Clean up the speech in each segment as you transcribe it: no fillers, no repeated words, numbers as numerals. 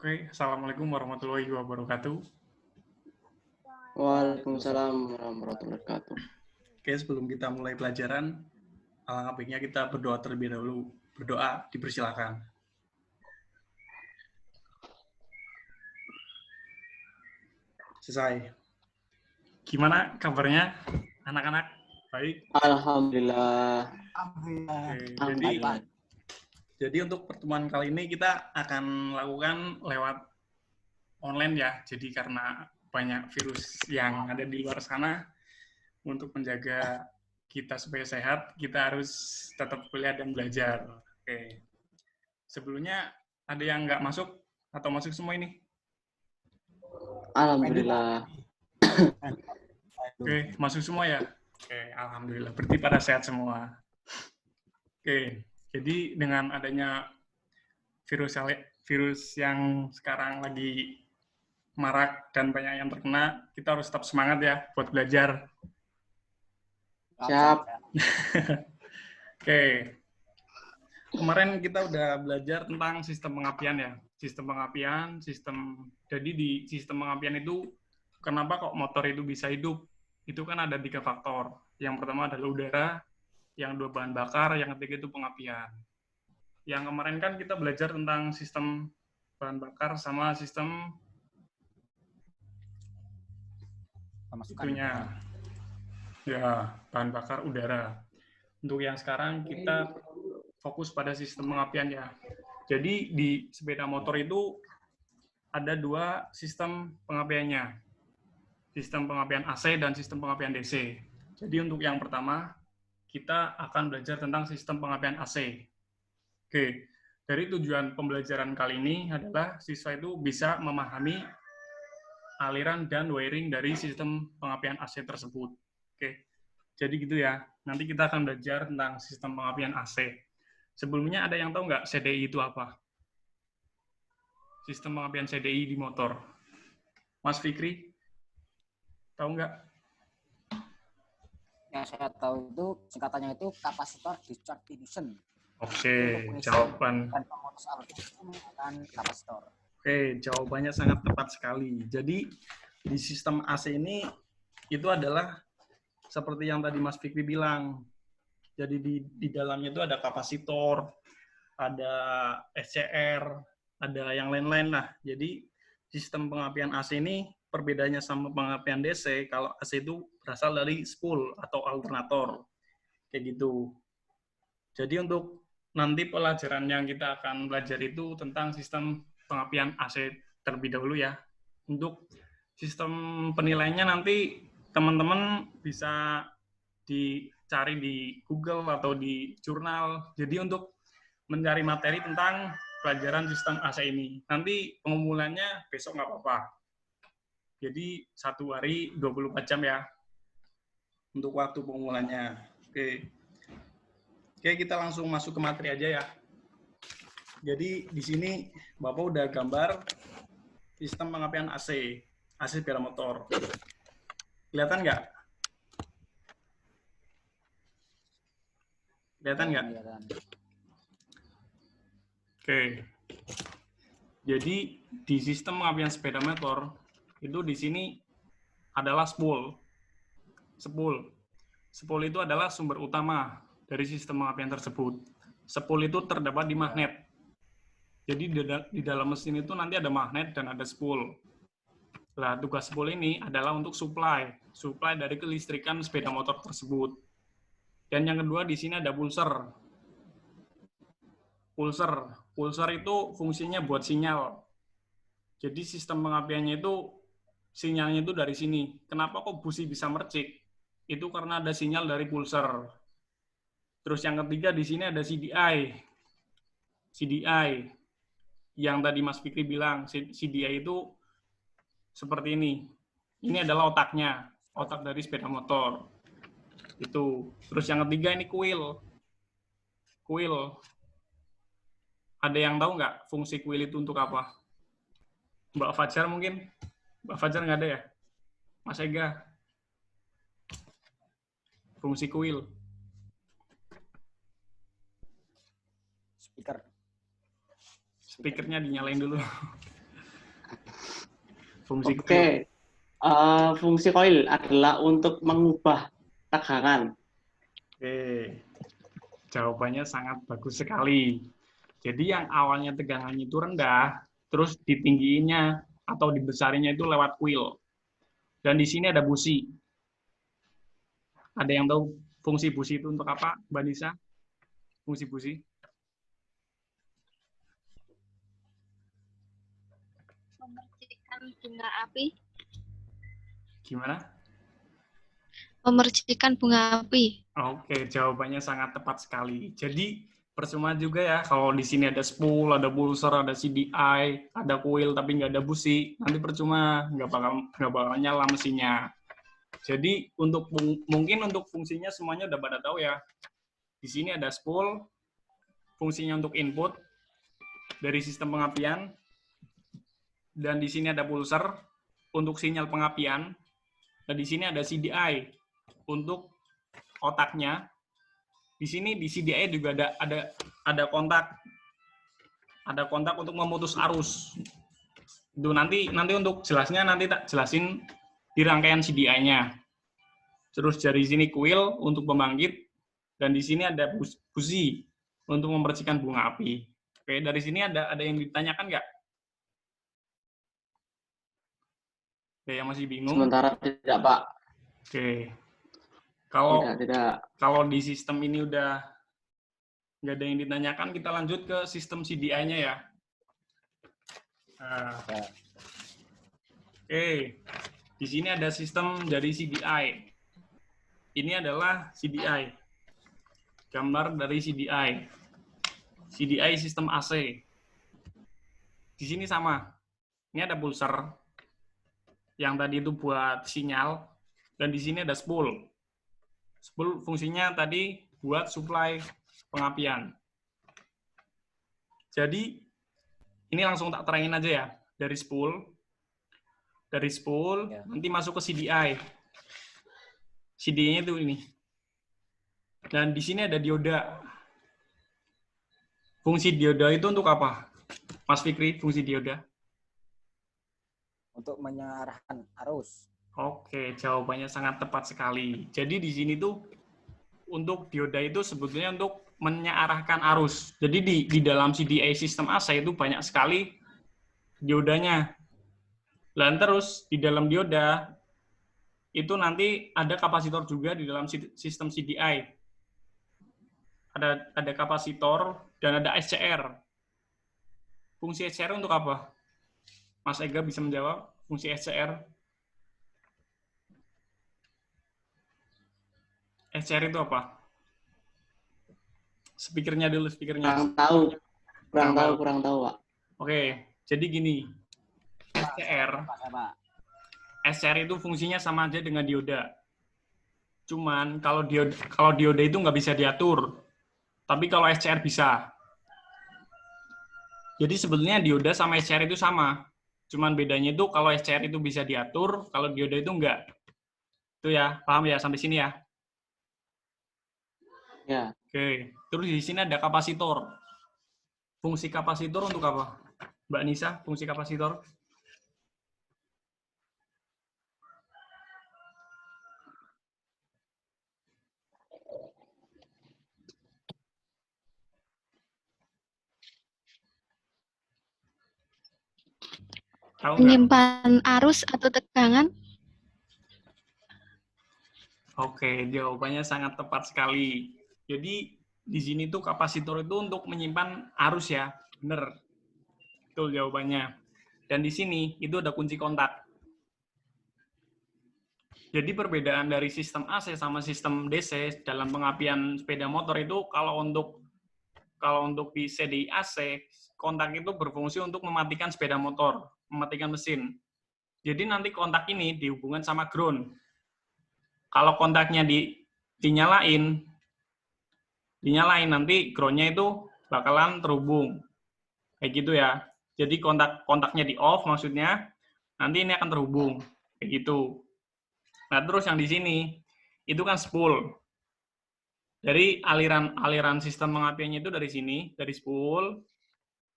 Oke, Assalamualaikum warahmatullahi wabarakatuh. Waalaikumsalam warahmatullahi wabarakatuh. Oke, sebelum kita mulai pelajaran, alangkah baiknya kita berdoa terlebih dahulu. Berdoa, dipersilakan. Selesai. Gimana kabarnya, anak-anak? Baik? Alhamdulillah. Oke, jadi untuk pertemuan kali ini kita akan lakukan lewat online ya. Jadi karena banyak virus yang ada di luar sana, untuk menjaga kita supaya sehat, kita harus tetap kuliah dan belajar. Oke. Sebelumnya ada yang nggak masuk atau masuk semua ini? Alhamdulillah. Oke, masuk semua ya? Oke, alhamdulillah. Berarti pada sehat semua. Oke, jadi dengan adanya virus yang sekarang lagi marak dan banyak yang terkena, kita harus tetap semangat ya buat belajar. Siap. Oke. Kemarin kita udah belajar tentang sistem pengapian ya. Jadi di sistem pengapian itu kenapa kok motor itu bisa hidup? Itu kan ada 3 faktor. Yang pertama adalah udara, yang kedua bahan bakar, yang ketiga itu pengapian. Yang kemarin kan kita belajar tentang sistem bahan bakar sama sistem itunya. Ya, bahan bakar udara. Untuk yang sekarang kita fokus pada sistem pengapian ya. Jadi di sepeda motor itu ada 2 sistem pengapiannya. Sistem pengapian AC dan sistem pengapian DC. Jadi untuk yang pertama, kita akan belajar tentang sistem pengapian AC. Oke, dari tujuan pembelajaran kali ini adalah siswa itu bisa memahami aliran dan wiring dari sistem pengapian AC tersebut. Oke, jadi gitu ya. Nanti kita akan belajar tentang sistem pengapian AC. Sebelumnya ada yang tahu nggak CDI itu apa? Sistem pengapian CDI di motor. Mas Fikri, tahu nggak? Yang saya tahu itu singkatannya itu kapasitor discharge division. Oke, jawaban. Dan pemutus arus dan kapasitor. Oke, jawabannya sangat tepat sekali. Jadi di sistem AC ini itu adalah seperti yang tadi Mas Fikri bilang. Jadi di dalamnya itu ada kapasitor, ada SCR, ada yang lain-lain lah. Jadi sistem pengapian AC ini perbedaannya sama pengapian DC, kalau AC itu berasal dari spool atau alternator. Kayak gitu. Jadi untuk nanti pelajaran yang kita akan belajar itu tentang sistem pengapian AC terlebih dahulu ya. Untuk sistem penilaiannya nanti teman-teman bisa dicari di Google atau di jurnal. Jadi untuk mencari materi tentang pelajaran sistem AC ini. Nanti pengumpulannya besok nggak apa-apa. Jadi 1 hari 24 jam ya untuk waktu pengumpulannya. Oke, kita langsung masuk ke materi aja ya. Jadi di sini Bapak udah gambar sistem pengapian AC sepeda motor. Kelihatan nggak? Kelihatan nggak? Oke. Jadi di sistem pengapian sepeda motor itu di sini adalah spool. Spool itu adalah sumber utama dari sistem pengapian tersebut. Spool itu terdapat di magnet. Jadi di dalam mesin itu nanti ada magnet dan ada spool. Nah, tugas spool ini adalah untuk supply dari kelistrikan sepeda motor tersebut. Dan yang kedua di sini ada pulser. Pulser itu fungsinya buat sinyal. Jadi sistem pengapiannya itu sinyalnya itu dari sini. Kenapa kok busi bisa mercik? Itu karena ada sinyal dari pulser. Terus yang ketiga di sini ada CDI. Yang tadi Mas Fikri bilang, CDI itu seperti ini. Ini adalah otaknya, otak dari sepeda motor. Itu. Terus yang ketiga ini kuil. Ada yang tahu nggak fungsi kuil itu untuk apa? Mbak Fajar mungkin? Mbak Fajar nggak ada ya? Mas Ega? Fungsi kuil. Speakernya dinyalain dulu. Fungsi Oke. coil. Fungsi koil adalah untuk mengubah tegangan. Oke. Jawabannya sangat bagus sekali. Jadi yang awalnya tegangannya itu rendah, terus ditinggiinnya atau dibesarinya itu lewat coil. Dan di sini ada busi. Ada yang tahu fungsi busi itu untuk apa, Mbak Nisa? Fungsi busi? Memercikan bunga api. Gimana? Memercikan bunga api. Oke, jawabannya sangat tepat sekali. Jadi percuma juga ya kalau di sini ada spool, ada pulser, ada CDI, ada coil tapi nggak ada busi, nanti percuma nggak bakal nyala mesinnya. Jadi mungkin untuk fungsinya semuanya udah pada tahu ya. Di sini ada spool, fungsinya untuk input dari sistem pengapian, dan di sini ada pulser untuk sinyal pengapian, dan di sini ada CDI untuk otaknya. Di sini di CDI juga ada kontak. Ada kontak untuk memutus arus. Itu nanti untuk jelasnya nanti tak jelasin di rangkaian CDI-nya. Terus dari sini coil untuk pembangkit, dan di sini ada busi untuk membersihkan bunga api. Oke, dari sini ada yang ditanyakan nggak? Ada yang masih bingung? Sementara tidak, Pak. Oke. Tidak. Kalau di sistem ini udah nggak ada yang ditanyakan, kita lanjut ke sistem CDI-nya ya. Nah. Oke. Di sini ada sistem dari CDI. Ini adalah CDI. Gambar dari CDI. CDI sistem AC. Di sini sama. Ini ada pulser. Yang tadi itu buat sinyal. Dan di sini ada spool. Spool fungsinya tadi buat supply pengapian. Jadi, ini langsung tak terangin aja ya. Dari spool, ya. Nanti masuk ke CDI. CDI-nya itu ini. Dan di sini ada dioda. Fungsi dioda itu untuk apa? Mas Fikri, fungsi dioda? Untuk mengarahkan arus. Oke, jawabannya sangat tepat sekali. Jadi di sini tuh untuk dioda itu sebetulnya untuk mengarahkan arus. Jadi di dalam CDI sistem AC itu banyak sekali diodanya. Dan terus di dalam dioda itu nanti ada kapasitor juga di dalam sistem CDI. Ada kapasitor dan ada SCR. Fungsi SCR untuk apa? Mas Ega bisa menjawab fungsi SCR? SCR itu apa? Speakernya dulu, speakernya. Kurang tahu, Pak. Oke, jadi gini. SCR itu fungsinya sama aja dengan dioda. Cuman kalau dioda itu nggak bisa diatur. Tapi kalau SCR bisa. Jadi sebetulnya dioda sama SCR itu sama. Cuman bedanya itu kalau SCR itu bisa diatur, kalau dioda itu enggak. Itu ya, paham ya sampai sini ya? Ya. Oke, terus di sini ada kapasitor. Fungsi kapasitor untuk apa? Mbak Nisa, fungsi kapasitor? Menyimpan arus atau tegangan. Oke, jawabannya sangat tepat sekali. Jadi di sini tuh kapasitor itu untuk menyimpan arus ya, bener. Betul jawabannya. Dan di sini itu ada kunci kontak. Jadi perbedaan dari sistem AC sama sistem DC dalam pengapian sepeda motor itu kalau untuk di CDI AC kontak itu berfungsi untuk mematikan sepeda motor, mematikan mesin. Jadi nanti kontak ini dihubungkan sama ground. Kalau kontaknya dinyalain nanti ground-nya itu bakalan terhubung. Kayak gitu ya. Jadi kontaknya di off maksudnya, nanti ini akan terhubung. Kayak gitu. Nah, terus yang di sini itu kan spool. Jadi aliran sistem pengapiannya itu dari sini, dari spool,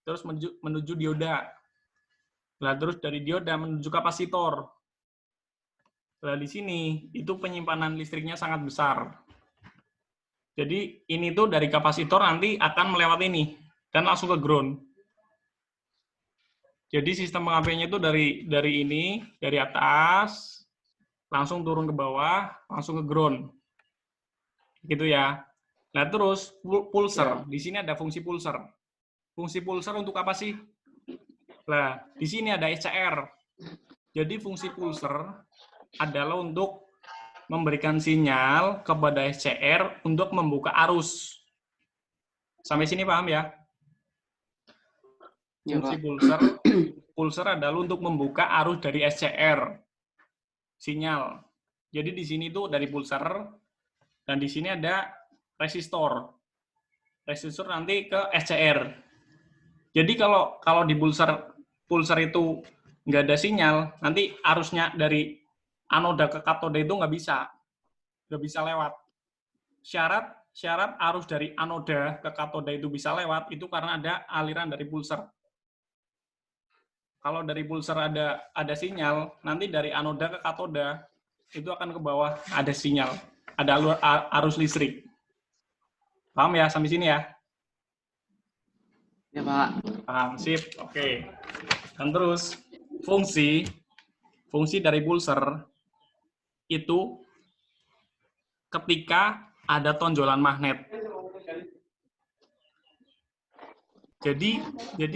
terus menuju dioda. Nah, terus dari dioda menuju kapasitor. Nah, di sini itu penyimpanan listriknya sangat besar. Jadi ini tuh dari kapasitor nanti akan melewati ini dan langsung ke ground. Jadi sistem pengapiannya itu dari ini, dari atas langsung turun ke bawah, langsung ke ground. Gitu ya. Nah, terus pulser. Di sini ada fungsi pulser. Fungsi pulser untuk apa sih? Nah, di sini ada SCR. Jadi fungsi pulser adalah untuk memberikan sinyal kepada SCR untuk membuka arus. Sampai sini paham ya? Ya, Fungsi Pak. pulser adalah untuk membuka arus dari SCR. Sinyal. Jadi di sini tuh dari pulser, dan di sini ada resistor. Resistor nanti ke SCR. Jadi kalau di pulser itu nggak ada sinyal, nanti arusnya dari anoda ke katoda itu nggak bisa lewat. Syarat arus dari anoda ke katoda itu bisa lewat itu karena ada aliran dari pulser. Kalau dari pulser ada sinyal, nanti dari anoda ke katoda itu akan ke bawah ada sinyal, ada arus listrik. Paham ya sampai sini ya? Ya, Pak. Paham, sip. Oke. Dan terus fungsi dari pulser itu ketika ada tonjolan magnet. Jadi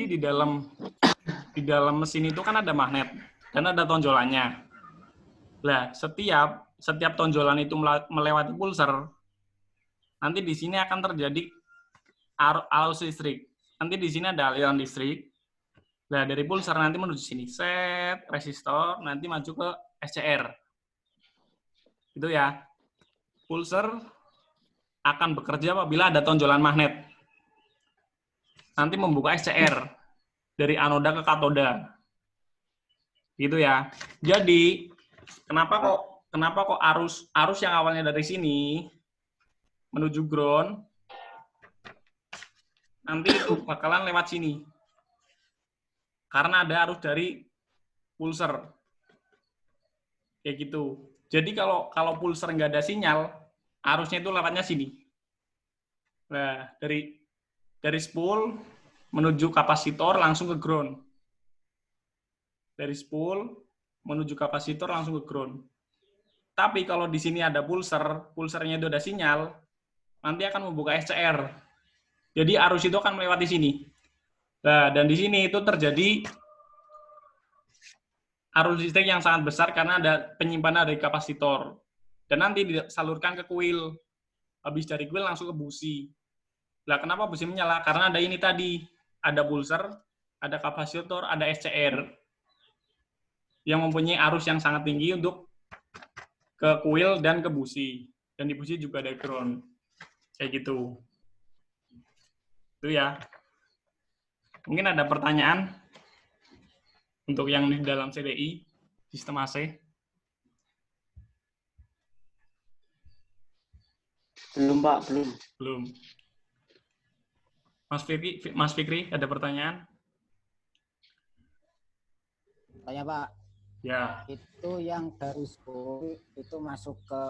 di dalam mesin itu kan ada magnet dan ada tonjolannya. Nah, setiap tonjolan itu melewati pulser, nanti di sini akan terjadi arus listrik. Nanti di sini ada aliran listrik. Nah, dari pulser nanti menuju sini, set, resistor, nanti maju ke SCR. Gitu ya. Pulser akan bekerja apabila ada tonjolan magnet. Nanti membuka SCR dari anoda ke katoda. Gitu ya. Jadi, kenapa kok arus yang awalnya dari sini menuju ground nanti itu bakalan lewat sini. Karena ada arus dari pulser. Kayak gitu. Jadi kalau pulser nggak ada sinyal, arusnya itu lewatnya sini. Nah, dari spool menuju kapasitor langsung ke ground. Dari spool menuju kapasitor langsung ke ground. Tapi kalau di sini ada pulsernya itu ada sinyal, nanti akan membuka SCR. Jadi arus itu akan melewati sini. Nah, dan di sini itu terjadi arus listrik yang sangat besar karena ada penyimpanan dari kapasitor. Dan nanti disalurkan ke kuil. Habis dari kuil langsung ke busi. Nah, kenapa busi menyala? Karena ada ini tadi. Ada pulser, ada kapasitor, ada SCR. Yang mempunyai arus yang sangat tinggi untuk ke kuil dan ke busi. Dan di busi juga ada ground. Kayak gitu. Itu ya. Mungkin ada pertanyaan untuk yang di dalam CDI, sistem AC. Belum, Pak. Belum. Mas Fikri, ada pertanyaan? Tanya Pak, Ya. itu yang dari spool itu masuk ke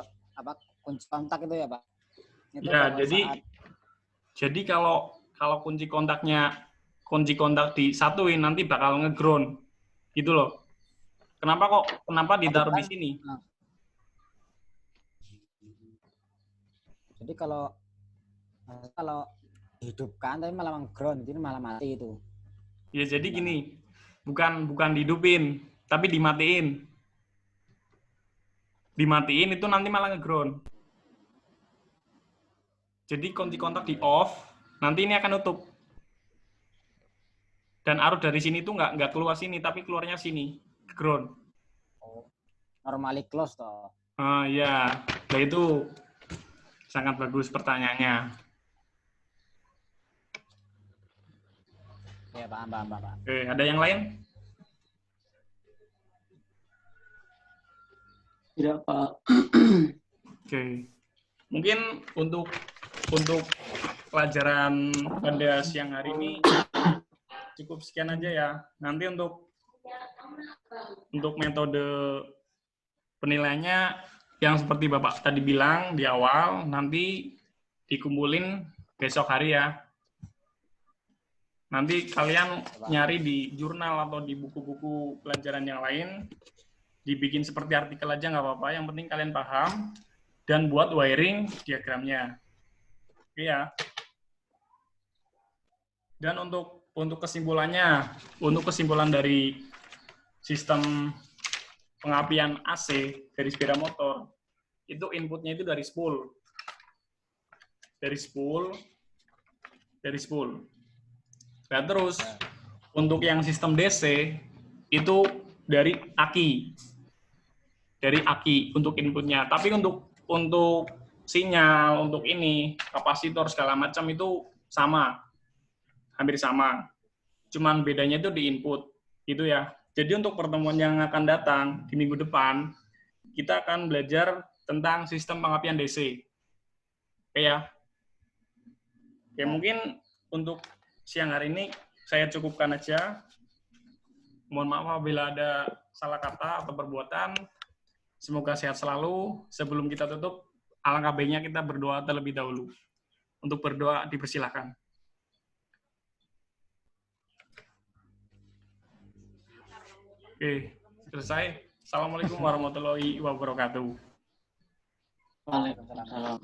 kunci kontak itu ya Pak? Itu Ya, kalau jadi kalau kunci kontak disatuin nanti bakal nge-ground. Gitu loh. Kenapa ditaruh di sini? Jadi kalau dihidupkan tapi malah ground, jadi malah mati itu. Ya jadi gini, bukan dihidupin, tapi dimatiin. Dimatiin itu nanti malah nge-ground. Jadi kunci kontak di off, nanti ini akan nutup. Dan arus dari sini tuh nggak keluar sini, tapi keluarnya sini, ground. Oh, normally close toh. Ya, nah itu sangat bagus pertanyaannya. Ya, paham. Oke, ada yang lain? Tidak, Pak. Oke. Mungkin untuk pelajaran pada siang hari ini cukup sekian aja ya. Nanti untuk Untuk metode penilaiannya yang seperti Bapak tadi bilang di awal, nanti dikumpulin besok hari ya. Nanti kalian nyari di jurnal atau di buku-buku pelajaran yang lain, dibikin seperti artikel aja nggak apa-apa, yang penting kalian paham, dan buat wiring diagramnya. Oke ya. Dan untuk kesimpulannya, untuk kesimpulan dari sistem pengapian AC dari sepeda motor, itu inputnya itu dari spool. Dari spool. Nah, terus untuk yang sistem DC itu dari aki. Dari aki untuk inputnya. Tapi untuk sinyal, untuk ini, kapasitor segala macam itu sama. Hampir sama. Cuman bedanya itu di input. Gitu ya. Jadi untuk pertemuan yang akan datang di minggu depan, kita akan belajar tentang sistem pengapian DC. Oke ya. Oke, mungkin untuk siang hari ini saya cukupkan aja. Mohon maaf apabila ada salah kata atau perbuatan. Semoga sehat selalu. Sebelum kita tutup, alangkah baiknya kita berdoa terlebih dahulu. Untuk berdoa dipersilahkan. Oke, selesai. Assalamualaikum warahmatullahi wabarakatuh. Waalaikumsalam.